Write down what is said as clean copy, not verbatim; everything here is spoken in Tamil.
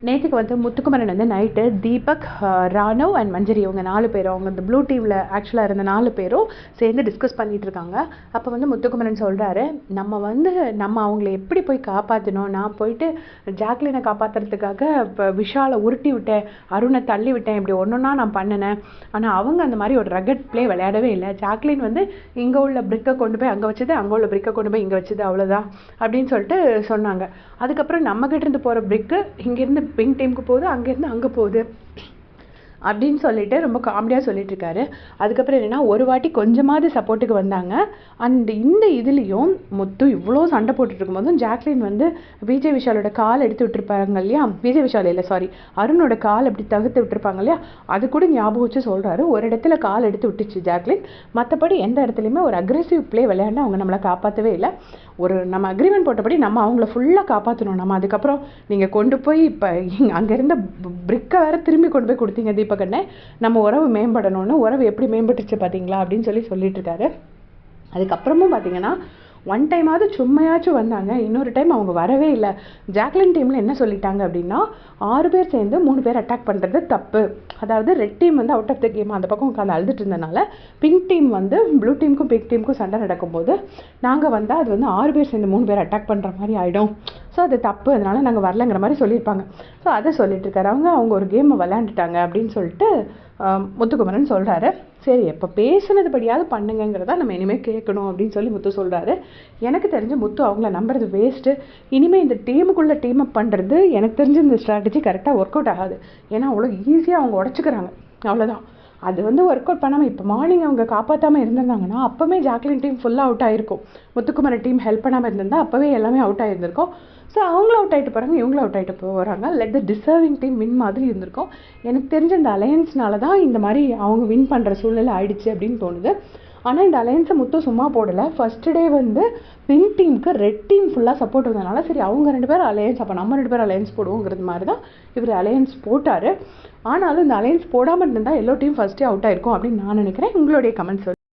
நேற்றுக்கு வந்து முத்துக்குமரன் வந்து நைட்டு தீபக், ராணவ் அண்ட் மஞ்சரி இவங்க 4 பேரும் அவங்க இந்த ப்ளூ டீமில் ஆக்சுவலாக இருந்த 4 பேரும் சேர்ந்து டிஸ்கஸ் பண்ணிகிட்டு இருக்காங்க. அப்போ வந்து முத்துக்குமரன் சொல்கிறாரு, நம்ம அவங்கள எப்படி போய் காப்பாற்றணும், நான் போயிட்டு ஜாக்லினை காப்பாற்றுறதுக்காக இப்போ விஷாலை உருட்டி விட்டேன், அருணை தள்ளி விட்டேன், இப்படி ஒன்றா நான் பண்ணினேன். ஆனால் அவங்க அந்த மாதிரி ஒரு ரகட் பிளே விளையாடவே இல்லை. ஜாக்லின் வந்து இங்கே உள்ள பிரிக்கை கொண்டு போய் அங்கே வச்சது, அங்கே உள்ள பிரிக்கை கொண்டு போய் இங்கே வச்சது, அவ்வளோதான் அப்படின்னு சொல்லிட்டு சொன்னாங்க. அதுக்கப்புறம் நம்மகிட்ட இருந்து போகிற பிரிக்கு இங்கேருந்து பிங்க் டீமுக்கு போகுது, அங்கேருந்து அங்கே போகுது அப்படின்னு சொல்லிட்டு ரொம்ப காமெடியாக சொல்லிட்டு இருக்காரு. அதுக்கப்புறம் என்னென்னா, ஒரு வாட்டி கொஞ்சமாவது சப்போர்ட்டுக்கு வந்தாங்க. அண்ட் இந்த இதுலேயும் முத்து இவ்வளோ சண்டை போட்டுட்டு இருக்கும்போதும் ஜாக்லின் வந்து விஜய் விஷாலோட கால் எடுத்து விட்டுருப்பாங்க இல்லையா, விஜய் விஷால் இல்லை சாரி அருணோட கால் அப்படி தகுத்து விட்டுருப்பாங்க இல்லையா, அது கூட ஞாபகம் வச்சு சொல்கிறாரு. ஒரு இடத்துல கால் எடுத்து விட்டுச்சு ஜாக்லின், மற்றபடி எந்த இடத்துலையுமே ஒரு அக்ரெசிவ் பிளே விளையாண்டு அவங்க நம்மளை காப்பாற்றவே இல்லை. ஒரு நம்ம அக்ரிமெண்ட் போட்டபடி நம்ம அவங்கள ஃபுல்லாக காப்பாற்றணும். நம்ம அதுக்கப்புறம் நீங்கள் கொண்டு போய் இப்போ அங்கேருந்த பிரிக்கை வேறு திரும்பி கொண்டு போய் கொடுத்தீங்க தீபக்கண்ணே, நம்ம உறவு மேம்படணும்னு, உறவு எப்படி மேம்பட்டுச்சு பார்த்தீங்களா அப்படின்னு சொல்லிட்டு இருக்காரு. அதுக்கப்புறமும் பார்த்தீங்கன்னா ஒன் டைமாவது சும்மையாச்சும் வந்தாங்க, இன்னொரு டைம் அவங்க வரவே இல்லை. ஜாக்லின் டீமில் என்ன சொல்லிட்டாங்க அப்படின்னா, 6 பேர் சேர்ந்து 3 பேர் அட்டாக் பண்ணுறது தப்பு. அதாவது ரெட் டீம் வந்து அவுட் ஆஃப் த கேம் அந்த பக்கம் உட்காந்து அழுதுட்டு இருந்தனால பிங்க் டீம் வந்து ப்ளூ டீமுக்கும் பிங்க் டீமுக்கும் சண்டை நடக்கும்போது நாங்கள் வந்தால் அது வந்து 6 பேர் சேர்ந்து 3 பேர் அட்டாக் பண்ணுற மாதிரி ஆகிடும், ஸோ அது தப்பு, அதனால நாங்கள் வரலங்கிற மாதிரி சொல்லியிருப்பாங்க. ஸோ அதை சொல்லிட்டு இருக்காரு. அவங்க ஒரு கேமை விளையாண்டுட்டாங்க அப்படின்னு சொல்லிட்டு முத்துக்குமரன் சொல்கிறாரு. சரி, எப்போ பேசுனதுபடியாவது பண்ணுங்கிறதா நம்ம இனிமேல் கேட்கணும் அப்படின்னு சொல்லி முத்து சொல்கிறாரு. எனக்கு தெரிஞ்சு முத்து அவங்கள நம்புறது வேஸ்ட்டு. இனிமேல் இந்த டீமுக்குள்ளே டீம் அப் பண்ணுறது எனக்கு தெரிஞ்சு இந்த ஸ்ட்ராட்டஜி கரெக்டாக ஒர்க் அவுட் ஆகாது. ஏன்னா அவ்வளோ ஈஸியாக அவங்க உடச்சிக்கிறாங்க, அவ்வளோதான். அது வந்து ஒர்க் அவுட் பண்ணாமல் இப்போ மார்னிங் அவங்க காப்பாற்றாமல் இருந்திருந்தாங்கன்னா அப்போவே ஜாக்லின் டீம் ஃபுல்லாக அவுட் ஆகிருக்கும். முத்துக்குமரன் டீம் ஹெல்ப் பண்ணாமல் இருந்திருந்தால் அப்போவே எல்லாமே அவுட் ஆகிருந்திருக்கும். ஸோ அவங்களும் அவுட் ஆகிட்டு போகிறாங்க, இவங்களும் அவுட் ஆகிட்டு போகிறாங்க. Let the deserving team win மாதிரி இருந்திருக்கும். எனக்கு தெரிஞ்ச இந்த அலையன்ஸ்னால தான் இந்த மாதிரி அவங்க வின் பண்ணுற சூழ்நிலை ஆயிடுச்சு அப்படின்னு தோணுது. ஆனால் இந்த அலையன்ஸை முத்து சும்மா போடலை. ஃபஸ்ட்டு டே வந்து பிங்க் டீமுக்கு ரெட் டீம் ஃபுல்லாக சப்போர்ட் வந்ததுனால சரி அவங்க 2 பேரும் அலையன்ஸ், அப்போ நம்ம 2 பேரும் அலையன்ஸ் போடுவோங்கிறது மாதிரி தான் இவர் அலையன்ஸ் போட்டார். ஆனாலும் இந்த அலையன்ஸ் போடாமல் இருந்தால் எல்லோ டீம் ஃபஸ்ட்டே அவுட் ஆயிருக்கும் அப்படின்னு நான் நினைக்கிறேன். உங்களுடைய கமெண்ட்ஸ்